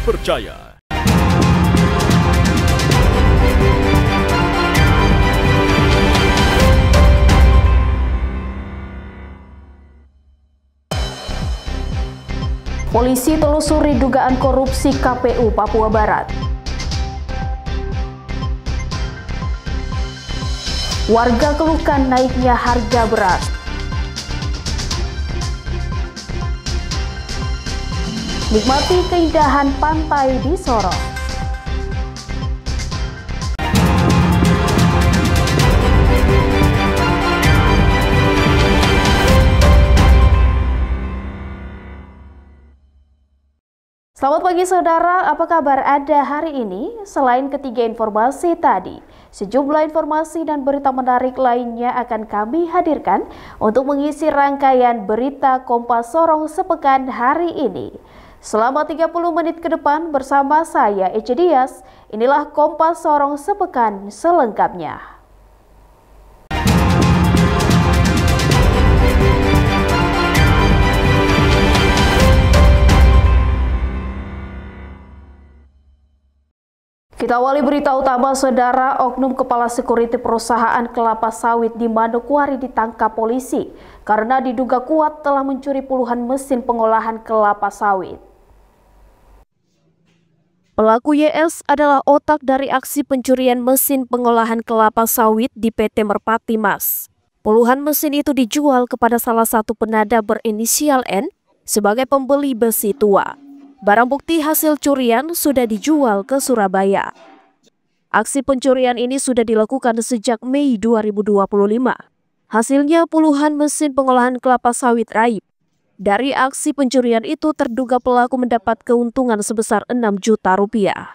terpercaya. Polisi telusuri dugaan korupsi KPU Papua Barat. Warga keluhkan naiknya harga beras. Nikmati keindahan pantai di Sorong. Selamat pagi saudara, apa kabar Anda hari ini? Selain ketiga informasi tadi, sejumlah informasi dan berita menarik lainnya akan kami hadirkan untuk mengisi rangkaian berita Kompas Sorong sepekan hari ini. Selama 30 menit ke depan bersama saya Ece Dias, inilah Kompas Sorong sepekan selengkapnya. Kita awali berita utama saudara, oknum kepala sekuriti perusahaan kelapa sawit di Manokwari ditangkap polisi karena diduga kuat telah mencuri puluhan mesin pengolahan kelapa sawit. Pelaku YS adalah otak dari aksi pencurian mesin pengolahan kelapa sawit di PT Merpati Mas. Puluhan mesin itu dijual kepada salah satu penada berinisial N sebagai pembeli besi tua. Barang bukti hasil curian sudah dijual ke Surabaya. Aksi pencurian ini sudah dilakukan sejak Mei 2025. Hasilnya puluhan mesin pengolahan kelapa sawit raib. Dari aksi pencurian itu terduga pelaku mendapat keuntungan sebesar 6 juta rupiah.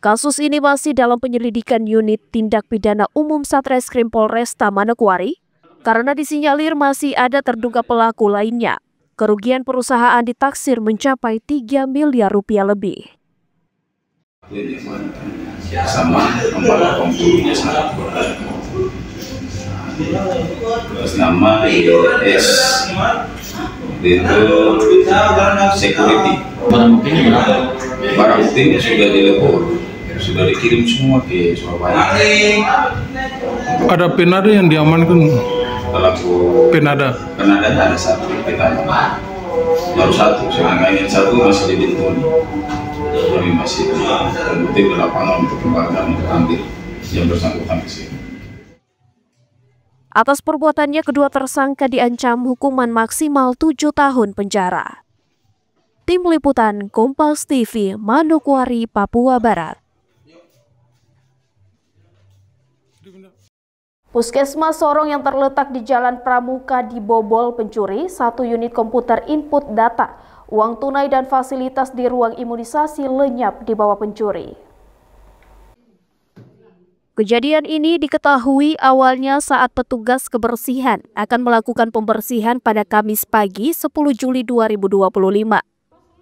Kasus ini masih dalam penyelidikan unit tindak pidana umum Satreskrim Polresta Manokwari karena disinyalir masih ada terduga pelaku lainnya. Kerugian perusahaan ditaksir mencapai 3 miliar rupiah lebih. Sama membawa pembulunya sangat berat. Terus nama IS itu security. Barang buktinya sudah dilebur, sudah dikirim semua ke Surabaya. Ada penada yang diamankan. Pelaku penadanya ada satu kita baru satu, sedangkan yang satu masih di Bintuni. Kami masih terbukti di lapangan untuk kembangkan untuk ambil yang bersangkutan ke sini. Atas perbuatannya kedua tersangka diancam hukuman maksimal 7 tahun penjara. Tim Liputan Kompas TV, Manokwari, Papua Barat. Puskesmas Sorong yang terletak di Jalan Pramuka dibobol pencuri, 1 unit komputer input data, uang tunai dan fasilitas di ruang imunisasi lenyap dibawa pencuri. Kejadian ini diketahui awalnya saat petugas kebersihan akan melakukan pembersihan pada Kamis pagi 10 Juli 2025.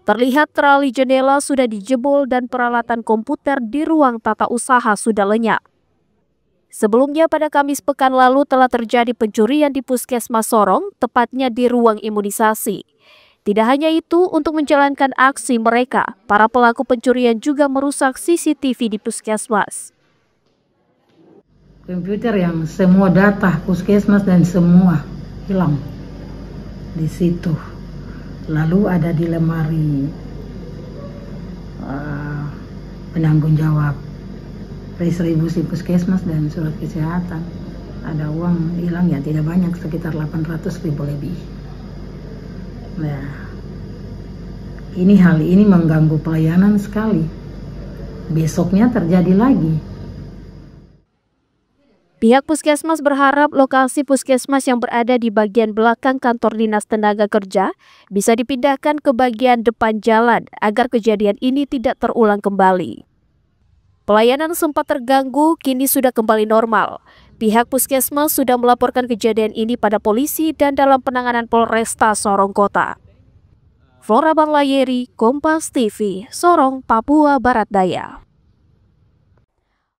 Terlihat trali jendela sudah dijebol dan peralatan komputer di ruang tata usaha sudah lenyap. Sebelumnya pada Kamis pekan lalu telah terjadi pencurian di Puskesmas Sorong, tepatnya di ruang imunisasi. Tidak hanya itu, untuk menjalankan aksi mereka, para pelaku pencurian juga merusak CCTV di Puskesmas. Komputer yang semua data Puskesmas dan semua hilang di situ. Lalu ada di lemari penanggung jawab distribusi Puskesmas dan surat kesehatan. Ada uang hilang ya, tidak banyak, sekitar 800.000 lebih. Nah, hal ini mengganggu pelayanan sekali. Besoknya terjadi lagi. Pihak Puskesmas berharap lokasi Puskesmas yang berada di bagian belakang kantor Dinas Tenaga Kerja bisa dipindahkan ke bagian depan jalan agar kejadian ini tidak terulang kembali. Pelayanan sempat terganggu, kini sudah kembali normal. Pihak Puskesmas sudah melaporkan kejadian ini pada polisi dan dalam penanganan Polresta Sorong Kota. Flora Barlayeri, Kompas TV, Sorong, Papua Barat Daya.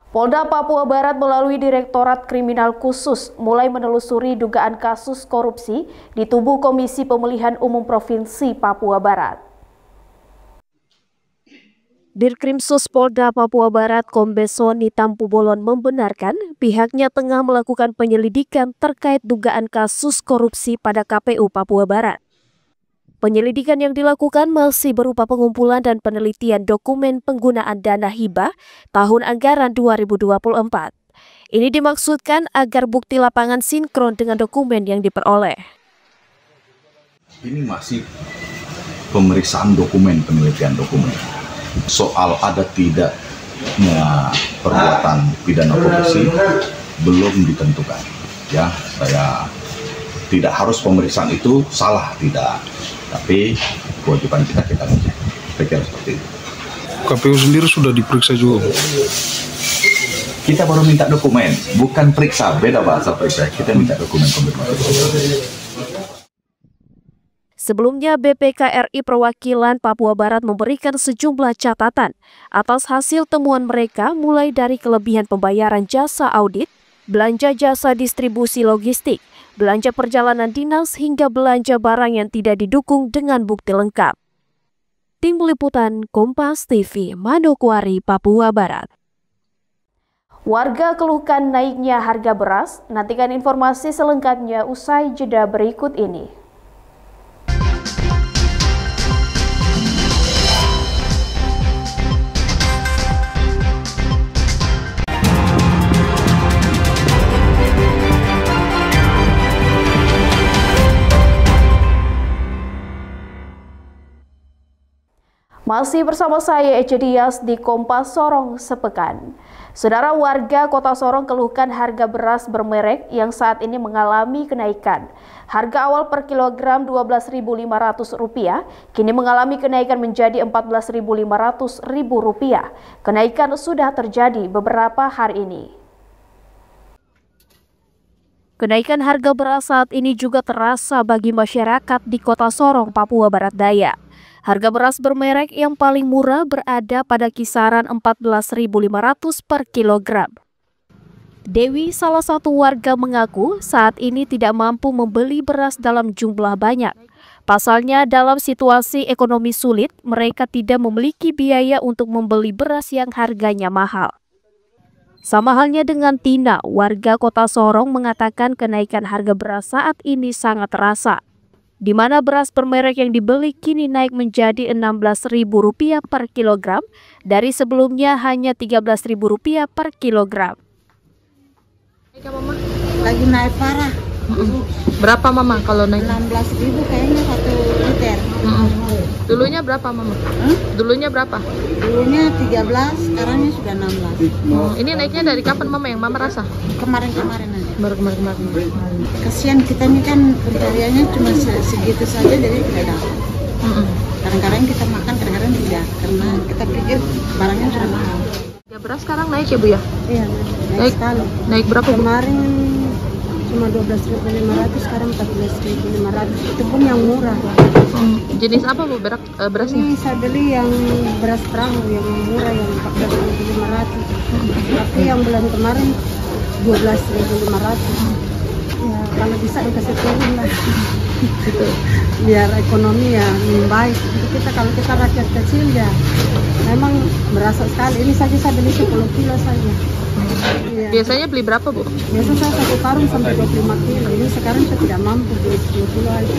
Polda Papua Barat melalui Direktorat Kriminal Khusus mulai menelusuri dugaan kasus korupsi di tubuh Komisi Pemilihan Umum Provinsi Papua Barat. Dirkrimsus Polda Papua Barat Kombes Soni Tampubolon membenarkan pihaknya tengah melakukan penyelidikan terkait dugaan kasus korupsi pada KPU Papua Barat. Penyelidikan yang dilakukan masih berupa pengumpulan dan penelitian dokumen penggunaan dana hibah tahun anggaran 2024. Ini dimaksudkan agar bukti lapangan sinkron dengan dokumen yang diperoleh. Ini masih pemeriksaan dokumen, penelitian dokumen. Soal ada tidaknya perbuatan pidana korupsi belum ditentukan. Ya, saya tidak harus pemeriksaan itu salah, tidak. Tapi kewajiban kita ngecek. Saya kira seperti itu. KPU sendiri sudah diperiksa juga. Kita baru minta dokumen, bukan periksa, beda bahasa periksa. Kita minta dokumen konfirmasi. Sebelumnya, BPK RI Perwakilan Papua Barat memberikan sejumlah catatan atas hasil temuan mereka mulai dari kelebihan pembayaran jasa audit, belanja jasa distribusi logistik, belanja perjalanan dinas hingga belanja barang yang tidak didukung dengan bukti lengkap. Tim Liputan Kompas TV, Manokwari, Papua Barat. Warga keluhkan naiknya harga beras. Nantikan informasi selengkapnya usai jeda berikut ini. Masih bersama saya Ece Dias di Kompas Sorong Sepekan. Saudara, warga Kota Sorong keluhkan harga beras bermerek yang saat ini mengalami kenaikan. Harga awal per kilogram Rp12.500, kini mengalami kenaikan menjadi Rp14.500. Kenaikan sudah terjadi beberapa hari ini. Kenaikan harga beras saat ini juga terasa bagi masyarakat di Kota Sorong, Papua Barat Daya. Harga beras bermerek yang paling murah berada pada kisaran Rp14.500 per kilogram. Dewi, salah satu warga, mengaku saat ini tidak mampu membeli beras dalam jumlah banyak. Pasalnya, dalam situasi ekonomi sulit, mereka tidak memiliki biaya untuk membeli beras yang harganya mahal. Sama halnya dengan Tina, warga Kota Sorong, mengatakan kenaikan harga beras saat ini sangat terasa, di mana beras bermerek yang dibeli kini naik menjadi Rp16.000 per kilogram dari sebelumnya hanya Rp13.000 per kilogram. Lagi naik parah. Berapa Mama kalau naik? 16.000 kayaknya 1 liter. Dulunya berapa Mama? Dulunya berapa? Dulunya 13, sekarangnya sudah 16. Ini naiknya dari kapan Mama yang Mama rasa? Kemarin-kemarin aja. Baru kemarin. Kasihan kita ini kan pencariannya cuma segitu saja, jadi tidak dapat. Kadang-kadang kita makan, kadang-kadang tidak, karena kita pikir barangnya sudah mahal. Ya, beras sekarang naik ya Bu ya? Iya, naik sekali. Naik berapa Bu? Kemarin cuma 12.500, sekarang 14.500. Itu pun yang murah. Jenis apa Bu berasnya? Ini saya beli yang beras perahu yang murah, yang 14.500. Tapi yang bulan kemarin 12.500. Ya, kalau bisa dikasih turun lah. Gitu. Biar ekonomi ya baik. Kita kalau kita rakyat kecil ya memang merasa sekali. Ini saja saya beli 10 kilo saja. Ya. Biasanya beli berapa Bu? Biasanya saya 1 karung sampai 25 kilo. Ini sekarang saya tidak mampu beli 10 kilo aja.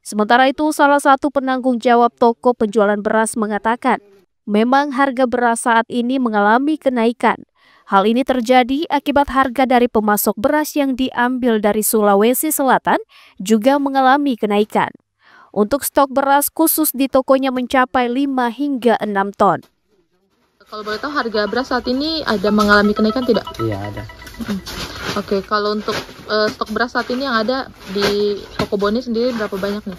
Sementara itu, salah satu penanggung jawab toko penjualan beras mengatakan, memang harga beras saat ini mengalami kenaikan. Hal ini terjadi akibat harga dari pemasok beras yang diambil dari Sulawesi Selatan juga mengalami kenaikan. Untuk stok beras khusus di tokonya mencapai 5 hingga 6 ton. Kalau boleh tahu harga beras saat ini ada mengalami kenaikan tidak? Iya, ada. Oke, kalau untuk stok beras saat ini yang ada di toko Bone sendiri berapa banyak nih?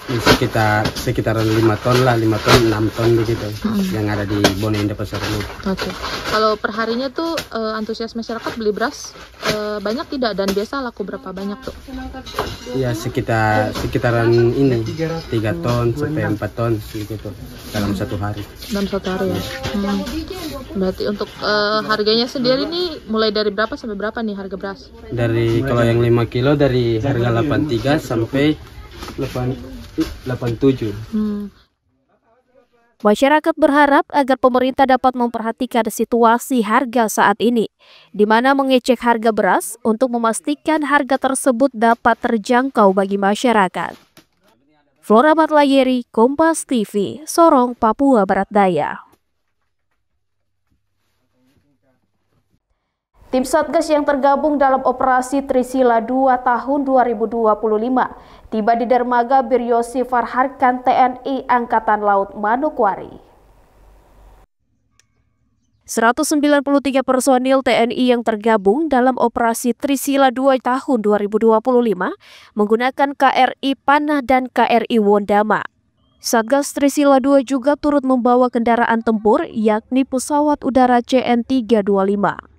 Sekitaran 5 ton lah, 5 ton, 6 ton begitu yang ada di Bone Indah Pasar ini. Oke. Kalau perharinya tuh antusias masyarakat beli beras banyak tidak, dan biasa laku berapa banyak tuh? Ya sekitaran ini 3 ton sampai 4 ton begitu dalam satu hari. Dalam satu hari ya. Berarti untuk harganya sendiri nih mulai dari berapa sampai berapa nih harga beras? Dari kalau yang 5 kilo dari harga 83 sampai 87. Masyarakat berharap agar pemerintah dapat memperhatikan situasi harga saat ini, di mana mengecek harga beras untuk memastikan harga tersebut dapat terjangkau bagi masyarakat. Flora Matlayeri, Kompas TV, Sorong, Papua Barat Daya. Tim Satgas yang tergabung dalam operasi Trisila 2 tahun 2025 tiba di dermaga Biryosi Farharkan TNI Angkatan Laut Manokwari. 193 personil TNI yang tergabung dalam operasi Trisila 2 tahun 2025 menggunakan KRI Panah dan KRI Wondama. Satgas Trisila 2 juga turut membawa kendaraan tempur yakni pesawat udara CN-325.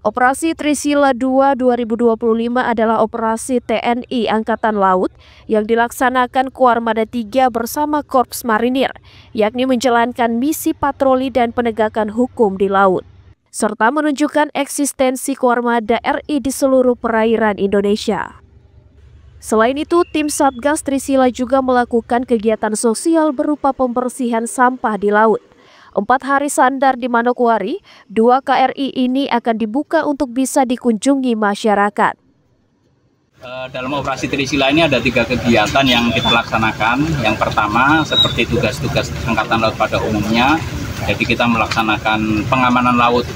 Operasi Trisila 2 2025 adalah operasi TNI Angkatan Laut yang dilaksanakan Koarmada 3 bersama Korps Marinir, yakni menjalankan misi patroli dan penegakan hukum di laut, serta menunjukkan eksistensi Koarmada RI di seluruh perairan Indonesia. Selain itu, tim Satgas Trisila juga melakukan kegiatan sosial berupa pembersihan sampah di laut. 4 hari sandar di Manokwari, 2 KRI ini akan dibuka untuk bisa dikunjungi masyarakat. Dalam operasi Trisila ini ada 3 kegiatan yang kita laksanakan. Yang pertama, seperti tugas-tugas Angkatan Laut pada umumnya, jadi kita melaksanakan pengamanan laut.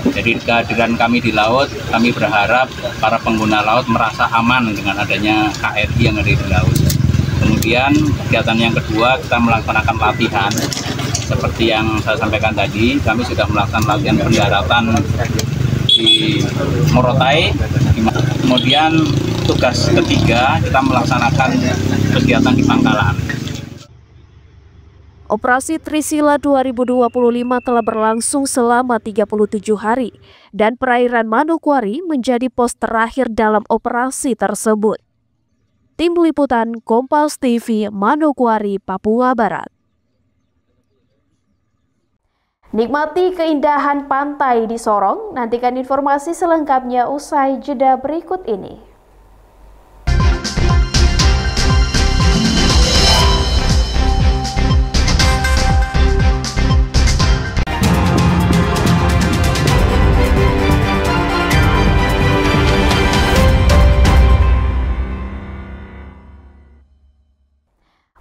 Jadi kehadiran kami di laut, kami berharap para pengguna laut merasa aman dengan adanya KRI yang ada di laut. Kemudian kegiatan yang kedua, kita melaksanakan latihan. Seperti yang saya sampaikan tadi, kami sudah melakukan latihan pendaratan di Morotai. Kemudian tugas ketiga, kita melaksanakan kegiatan di Pangkalan. Operasi Trisila 2025 telah berlangsung selama 37 hari dan perairan Manokwari menjadi pos terakhir dalam operasi tersebut. Tim Liputan Kompas TV, Manokwari, Papua Barat. Nikmati keindahan pantai di Sorong, nantikan informasi selengkapnya usai jeda berikut ini.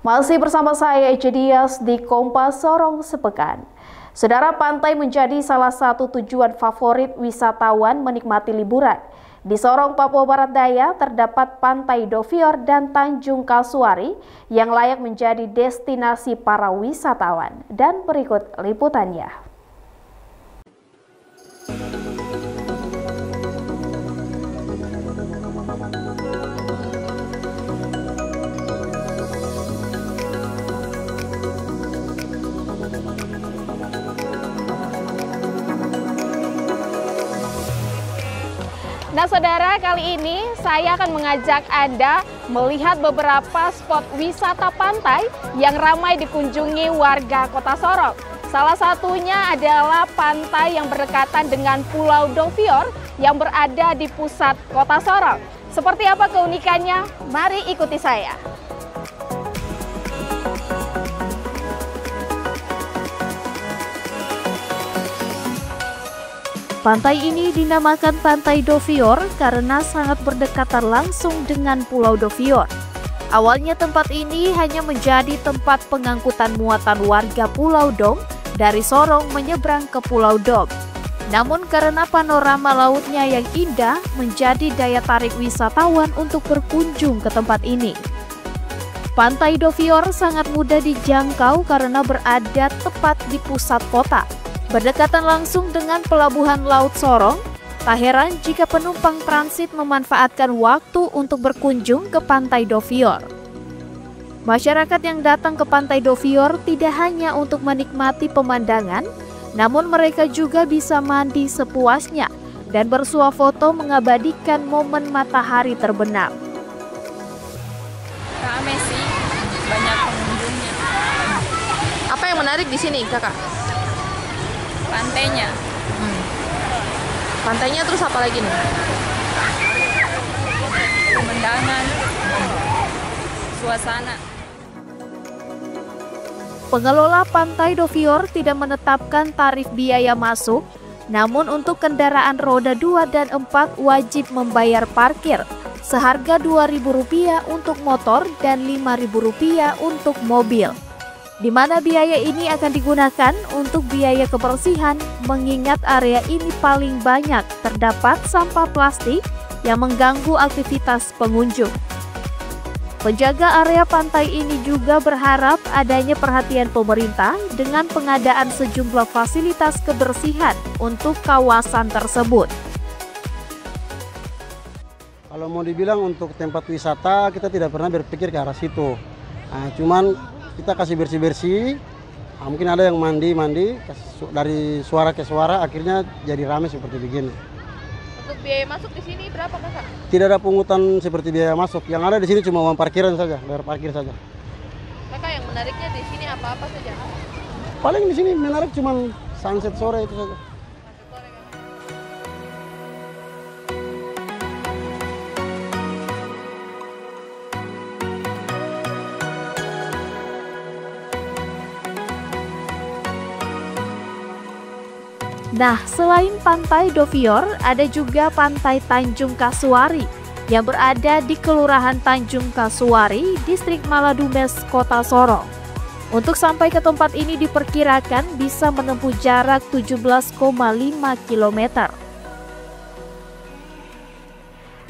Masih bersama saya Ece Dias di Kompas Sorong Sepekan. Saudara, pantai menjadi salah satu tujuan favorit wisatawan menikmati liburan. Di Sorong, Papua Barat Daya terdapat Pantai Dovior dan Tanjung Kasuari yang layak menjadi destinasi para wisatawan. Dan berikut liputannya. Nah saudara, kali ini saya akan mengajak Anda melihat beberapa spot wisata pantai yang ramai dikunjungi warga Kota Sorong. Salah satunya adalah pantai yang berdekatan dengan Pulau Dovior yang berada di pusat Kota Sorong. Seperti apa keunikannya? Mari ikuti saya. Pantai ini dinamakan Pantai Dovior karena sangat berdekatan langsung dengan Pulau Dovior. Awalnya tempat ini hanya menjadi tempat pengangkutan muatan warga Pulau Dom dari Sorong menyeberang ke Pulau Dom. Namun karena panorama lautnya yang indah menjadi daya tarik wisatawan untuk berkunjung ke tempat ini. Pantai Dovior sangat mudah dijangkau karena berada tepat di pusat kota. Berdekatan langsung dengan pelabuhan Laut Sorong, tak heran jika penumpang transit memanfaatkan waktu untuk berkunjung ke Pantai Dovior. Masyarakat yang datang ke Pantai Dovior tidak hanya untuk menikmati pemandangan, namun mereka juga bisa mandi sepuasnya dan bersuah foto mengabadikan momen matahari terbenam. Rame sih, banyak pengunjungnya. Apa yang menarik di sini, Kakak? Pantainya. Pantainya terus apa lagi nih? Pemandangan, suasana. Pengelola Pantai Dovior tidak menetapkan tarif biaya masuk, namun untuk kendaraan roda 2 dan 4 wajib membayar parkir seharga Rp2.000 untuk motor dan Rp5.000 untuk mobil. Di mana biaya ini akan digunakan untuk biaya kebersihan, mengingat area ini paling banyak terdapat sampah plastik yang mengganggu aktivitas pengunjung. Penjaga area pantai ini juga berharap adanya perhatian pemerintah dengan pengadaan sejumlah fasilitas kebersihan untuk kawasan tersebut. Kalau mau dibilang untuk tempat wisata, kita tidak pernah berpikir ke arah situ. Nah, cuman kita kasih bersih-bersih, mungkin ada yang mandi, dari suara ke suara, akhirnya jadi ramai seperti begini. Untuk biaya masuk di sini berapa, Kakak? Tidak ada pungutan seperti biaya masuk. Yang ada di sini cuma uang parkiran saja, bayar parkir saja. Kakak, yang menariknya di sini apa-apa saja? Paling di sini menarik cuma sunset sore itu saja. Nah, selain Pantai Dovior, ada juga Pantai Tanjung Kasuari yang berada di Kelurahan Tanjung Kasuari, Distrik Maladumes, Kota Sorong. Untuk sampai ke tempat ini diperkirakan bisa menempuh jarak 17,5 km.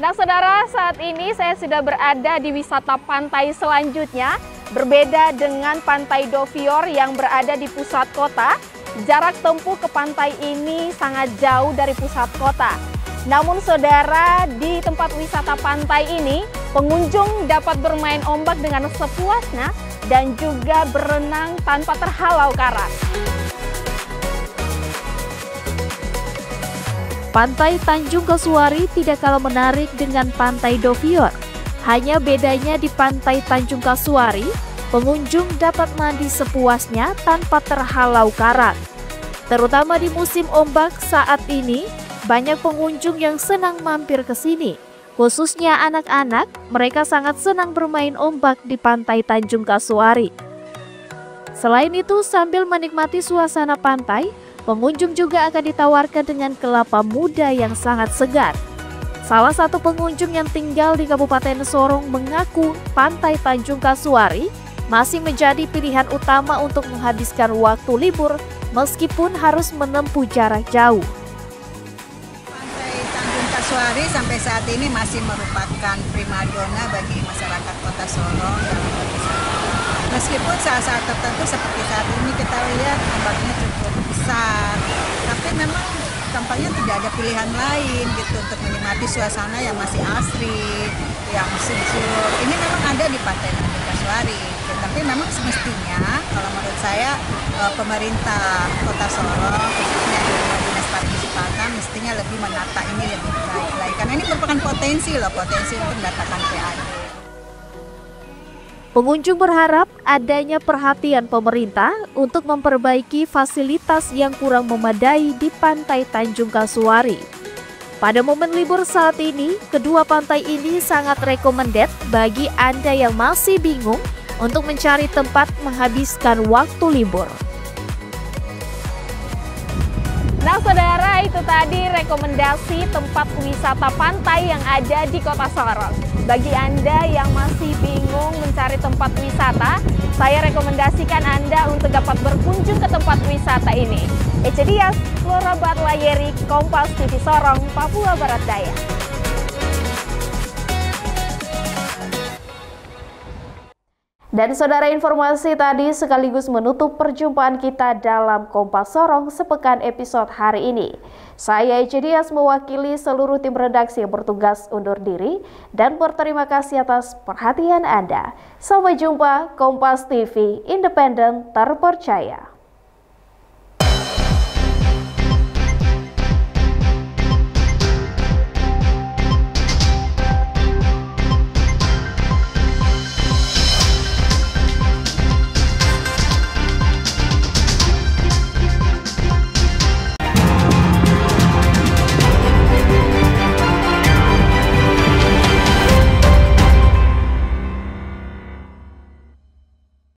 Nah, saudara, saat ini saya sudah berada di wisata pantai selanjutnya. Berbeda dengan Pantai Dovior yang berada di pusat kota, jarak tempuh ke pantai ini sangat jauh dari pusat kota. Namun saudara, di tempat wisata pantai ini, pengunjung dapat bermain ombak dengan sepuasnya dan juga berenang tanpa terhalau karang. Pantai Tanjung Kasuari tidak kalah menarik dengan Pantai Dovior. Hanya bedanya di Pantai Tanjung Kasuari, pengunjung dapat mandi sepuasnya tanpa terhalau karang. Terutama di musim ombak saat ini, banyak pengunjung yang senang mampir ke sini. Khususnya anak-anak, mereka sangat senang bermain ombak di Pantai Tanjung Kasuari. Selain itu, sambil menikmati suasana pantai, pengunjung juga akan ditawarkan dengan kelapa muda yang sangat segar. Salah satu pengunjung yang tinggal di Kabupaten Sorong mengaku Pantai Tanjung Kasuari masih menjadi pilihan utama untuk menghabiskan waktu libur meskipun harus menempuh jarak jauh. Pantai Tanjung Kasuari sampai saat ini masih merupakan primadona bagi masyarakat Kota Sorong dalam berwisata. Meskipun saat-saat tertentu seperti saat ini kita lihat ombaknya cukup besar, tapi memang tampaknya tidak ada pilihan lain gitu untuk menikmati suasana yang masih asri, yang sejuk. Ini memang ada di Pantai Tanjung Kasuari, tapi memang semestinya kalau menurut saya pemerintah Kota Sorong, khususnya Dinas Pariwisata, mestinya lebih menata ini lebih baik lagi, karena ini merupakan potensi untuk mendatangkan PAD. Pengunjung berharap adanya perhatian pemerintah untuk memperbaiki fasilitas yang kurang memadai di Pantai Tanjung Kasuari. Pada momen libur saat ini, kedua pantai ini sangat recommended bagi Anda yang masih bingung untuk mencari tempat menghabiskan waktu libur. Nah, saudara, itu tadi rekomendasi tempat wisata pantai yang ada di Kota Sorong. Bagi Anda yang masih bingung mencari tempat wisata, saya rekomendasikan Anda untuk dapat berkunjung ke tempat wisata ini. Ece Dias, Flora Batlayeri, Kompas TV Sorong, Papua Barat Daya. Dan saudara, informasi tadi sekaligus menutup perjumpaan kita dalam Kompas Sorong sepekan episode hari ini. Saya Ece Dias mewakili seluruh tim redaksi yang bertugas undur diri dan berterima kasih atas perhatian Anda. Sampai jumpa, Kompas TV, independen, terpercaya.